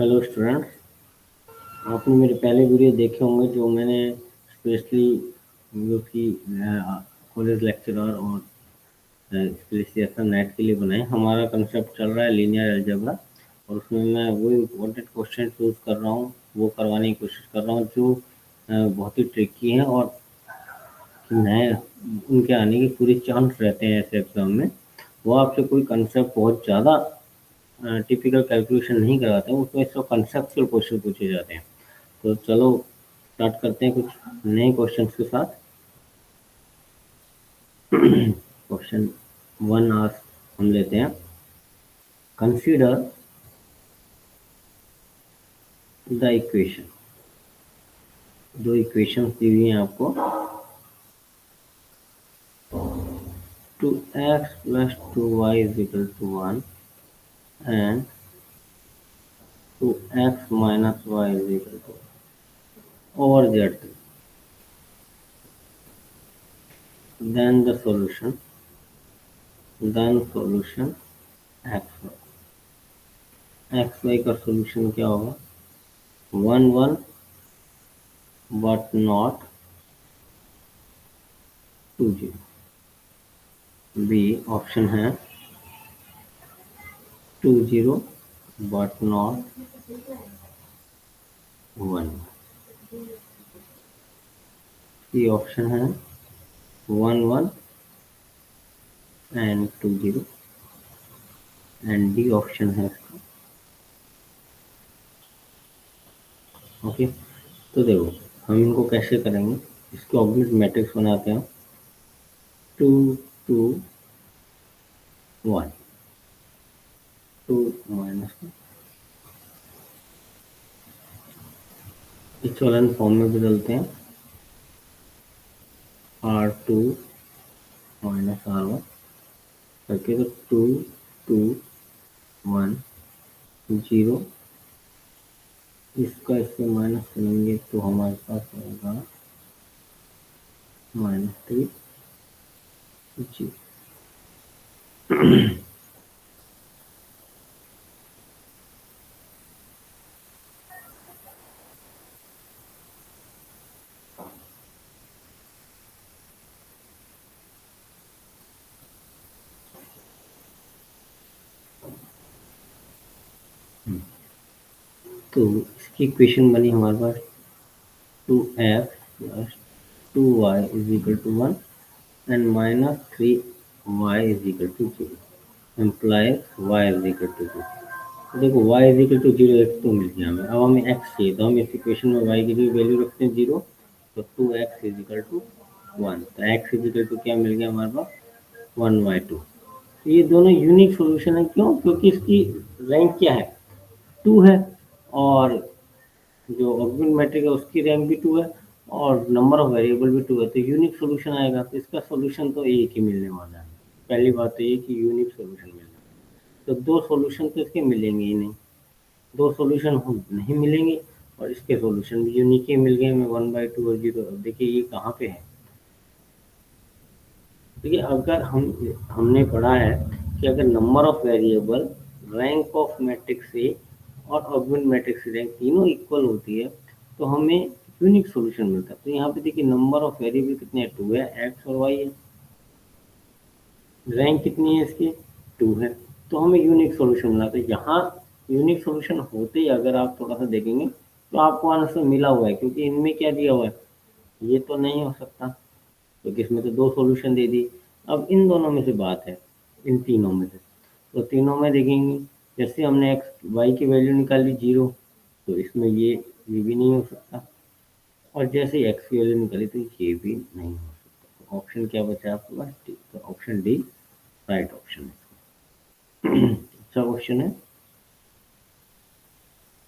Hello students, आपने मेरे पहले वीडियो देखे होंगे जो मैंने स्पेशली जो कि कॉलेज लेक्चरर और स्पेशलाइजेशन नेट के लिए बनाए। हमारा कंसेप्ट चल रहा है लीनियर अलजेब्रा और उसमें मैं वो इम्पोर्टेंट क्वेश्चन चूज कर रहा हूँ, वो करवाने की कोशिश कर रहा हूँ जो बहुत ही ट्रिकी हैं और नए उनके आने की पूरी चांस रहते हैं ऐसे एग्जाम में। वो आपसे कोई कंसेप्ट बहुत ज़्यादा टिपिकल कैलकुलेशन नहीं कराते हैं, उसमें सिर्फ कंसेप्चुअल क्वेश्चन पूछे जाते हैं। तो चलो स्टार्ट करते हैं कुछ नए क्वेश्चंस के साथ। क्वेश्चन 1 आज हम लेते हैं। Consider the equation. दो इक्वेशंस दी हुई हैं आपको। 2x plus 2y is equal to 1 and 2x minus y is equal to over z. Then the solution. x y का सॉल्यूशन क्या होगा? 1 1 but not 2 0. बी ऑप्शन है 2 0 but not 1. सी ऑप्शन है 1 1 and 2 0 and D option है इसका। Okay, तो देखो हम इनको कैसे करेंगे। इसके ऑब्जेक्ट मैट्रिक्स बनाते हैं। 2 2 1 2 माइनस इक्विवेलेंट फॉर्म में बदलते हैं। R2 माइनस R1 करके तो 2 2 1 0। इसका इससे माइनस करेंगे तो हमारे पास होगा -3 जी। तो इसकी इक्वेशन बनी हमारे पास 2x plus 2y is equal to 1 and minus 3y is equal to 0 implies y is equal to 0। तो देखो y is equal to 0 एक तो मिल गया हमें। अब हमें x चाहिए तो हम इस इक्वेशन में y की जो वैल्यू रखते हैं 0, तो 2x is equal to 1। तो x is equal to क्या मिल गया हमारे पास 1/2। ये दोनों यूनिक सॉल्यूशन है। क्यों? क्योंकि इसकी रैंक क्या है 2 है और जो ऑगमेंट मैट्रिक है उसकी रैंक भी 2 है और नंबर ऑफ वेरिएबल भी 2 है, तो यूनिक सॉल्यूशन आएगा। तो इसका सॉल्यूशन तो एक ही मिलने वाला है। पहली बात तो ये कि यूनिक सॉल्यूशन मिलना, तो दो सॉल्यूशन तो इसके मिलेंगे ही नहीं। दो सॉल्यूशन हम नहीं मिलेंगे और इसके सॉल्यूशन भी यूनिक ही मिल गए हमें 1/2 और 0। अब देखिए ये कहाँ पे है। देखिए अगर हमने पढ़ा है कि अगर number of variable, rank of matrix A और ऑगमेंट मैट्रिक्स रैंक तीनों इक्वल होती है तो हमें यूनिक सॉल्यूशन मिलता है। तो यहाँ पे देखिए नंबर ऑफ वेरिएबल कितने हैं 2 है, एक्स और वाई है। रैंक कितनी है इसकी 2 है, तो हमें यूनिक सॉल्यूशन मिला। तो यहाँ यूनिक सॉल्यूशन होते ही अगर आप थोड़ा सा देखेंगे तो आपको आंसर मिला हुआ है, क्योंकि इनमें क्या दिया हुआ है, ये तो नहीं हो सकता क्योंकि इसमें तो दो सॉल्यूशन दे दी। अब इन दोनों में से बात है, इन तीनों में से, तो तीनों में देखेंगे जैसे हमने एक्स वाई की वैल्यू निकाली 0, तो इसमें ये भी नहीं हो सकता और जैसे एक्स की वैल्यू निकाली तो ये भी नहीं हो सकता। तो ऑप्शन क्या बचा आपके पास डी, तो ऑप्शन डी राइट ऑप्शन है। अच्छा क्वेश्चन है,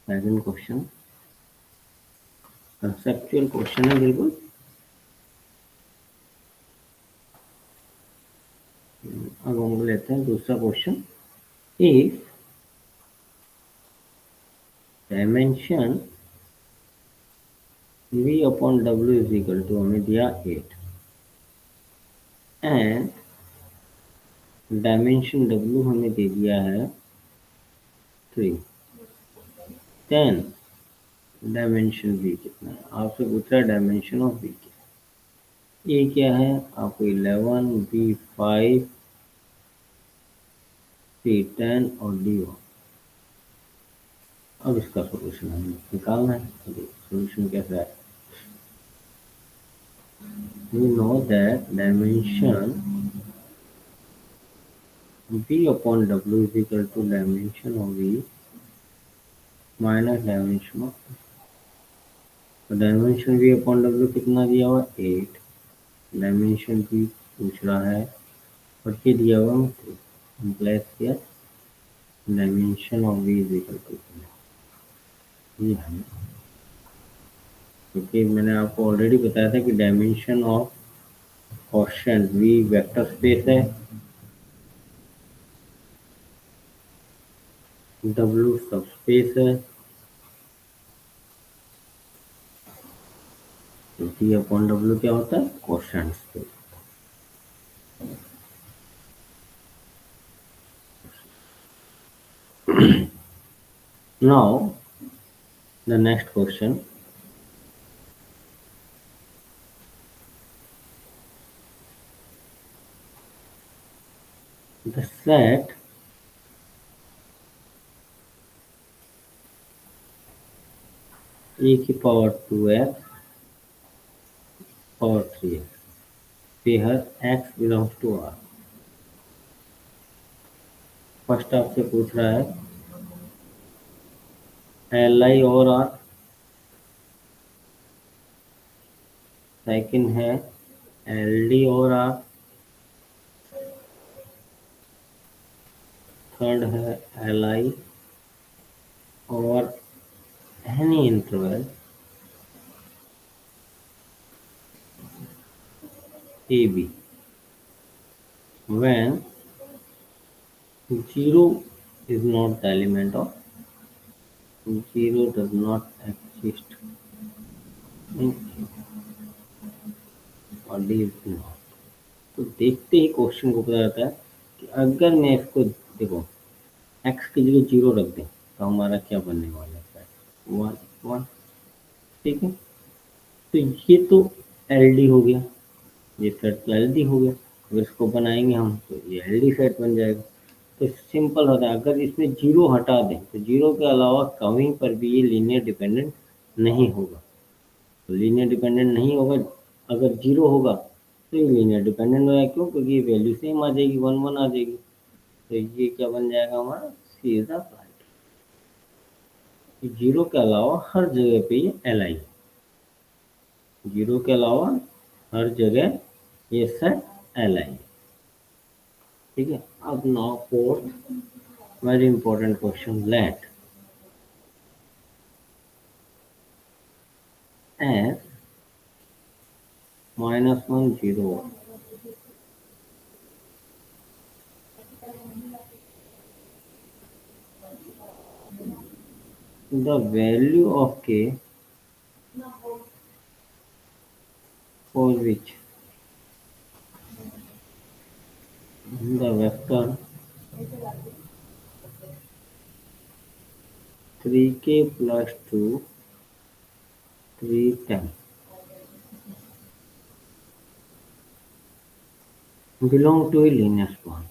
सेकंड क्वेश्चन कंसेप्चुअल क्वेश्चन है बिल्कुल। अब हम लेते हैं दूसरा question. If dimension v upon w is equal to हमें दिया 8 एंड डायमेंशन w हमें दे दिया है 3, 10 डायमेंशन v कितना है, आपसे पूछ रहा है डायमेंशन ऑफ v क्या है। ए क्या है आपको 11, बी 5, सी 10 और डी 1। अब इसका सॉल्यूशन हमें निकालना है। सॉल्यूशन कैसा है, we know that dimension v upon w is equal to dimension of v minus dimension of, तो डायमेंशन v अपॉन w कितना दिया हुआ 8, डायमेंशन v पूछ रहा है और ये दिया हुआ है इम्प्लाइज किया dimension of v is equal to ये है, क्योंकि मैंने आपको ऑलरेडी बताया था कि dimension of question v vector space है, w सब स्पेस है, तो v अपॉन w क्या होता है question space. Now the next question, the set e की power 2x power 3x where x belongs to R। First आपसे पूछ रहा है Li और R, सेकंड है Ld और R, थर्ड है Li और any interval AB when 0 is not the element of 0 does not exist in और D is not। तो देखते ही क्वेश्चन को पता रहता है कि अगर मैं इसको देखो x की जगह 0 रख दें तो हमारा क्या बनने वाला है 1 1, ठीक है। तो ये तो LD हो गया, ये सेट तो LD हो गया, अगर इसको बनाएंगे हम तो ये LD सेट बन जाएगा। तो सिंपल होता है, अगर इसमें 0 हटा दें तो 0 के अलावा कहीं पर भी ये लीनियर डिपेंडेंट नहीं होगा। तो लीनियर डिपेंडेंट नहीं होगा, अगर 0 होगा तो ये लीनियर डिपेंडेंट होगा, क्यों, क्योंकि ये वैल्यू सेम आ जाएगी 1 1 आ जाएगी। तो ये क्या बन जाएगा हमारा सी इज द राइट। 0 के अलावा हर जगह पे ये Li है, 0 के अलावा हर जगह ये सेट Li है, ठीक है। अब now fourth very important question, let S -1 0 the value of k for which the vector 3k plus 2 3 10 belong to a linear span।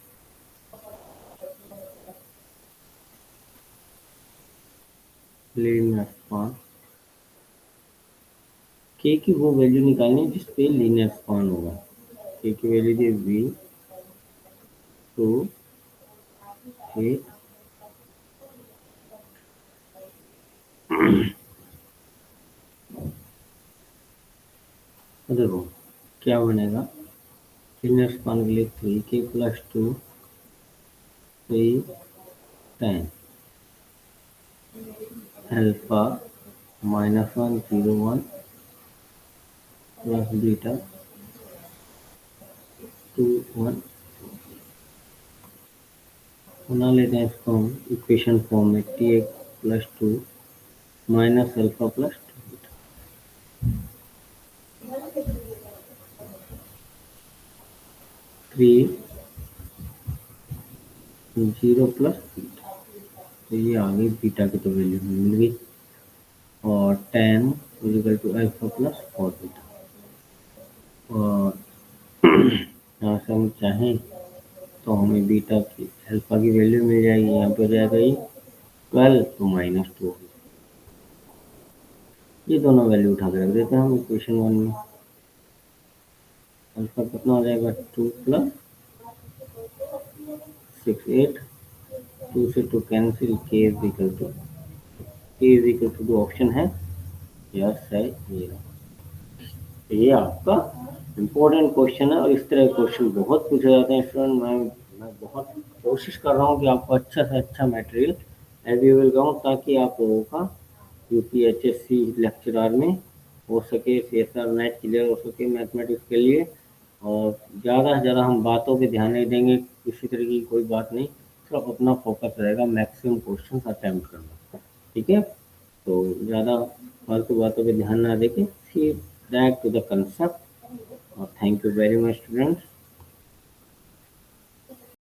Linear span k की वो वैल्यू निकालनी है जिस पे लीनियर स्पान होगा। k की वैल्यू दी v 2 8 तो देखो क्या बनेगा, लीनियर स्पान के लिए 3k plus 2 3 10 alpha -1 0 1 plus beta 2 1 बना लेते हैं इसको हम इक्वेशन फॉर्म में, tx plus 2 minus alpha plus 3 0 plus beta. तो ये आ गई बीटा की तो वैल्यू मिल गई। और tan equal to alpha plus cot beta. और यहाँ से हम चाहें तो हमें बीटा की अल्फा की वैल्यू मिल जाएगी, यहाँ पे हो जाएगा ये 12 तो -2 होगी। ये दोनों वैल्यू उठा के रख देते हैं हम इक्वेशन 1 में। अल्फा कितना हो जाएगा 2 प्लस 6 8, 2 से 2 कैंसिल, के इज इक्वल टू ऑप्शन है यस है ये। ये आपका इम्पोर्टेंट क्वेश्चन है और इस तरह के क्वेश्चन बहुत पूछे जाते हैं स्टूडेंट। मैं बहुत कोशिश कर रहा हूँ कि आपको अच्छा से अच्छा मटेरियल अवेलेबल कराऊँ ताकि आप लोगों का यूपीएचएससी लेक्चरर में हो सके, सीएसआर नेट क्लियर हो सके मैथमेटिक्स के लिए। और ज़्यादा से ज़्यादा हम बातों पे ध्यान नहीं देंगे, किसी तरह की कोई बात नहीं, सिर्फ अपना फोकस रहेगा मैक्सिमम क्वेश्चन अटैम्प्ट करना। ठीक है, तो ज़्यादा फालतू बातों पे ध्यान ना देके see back to the concept. Thank you very much, students.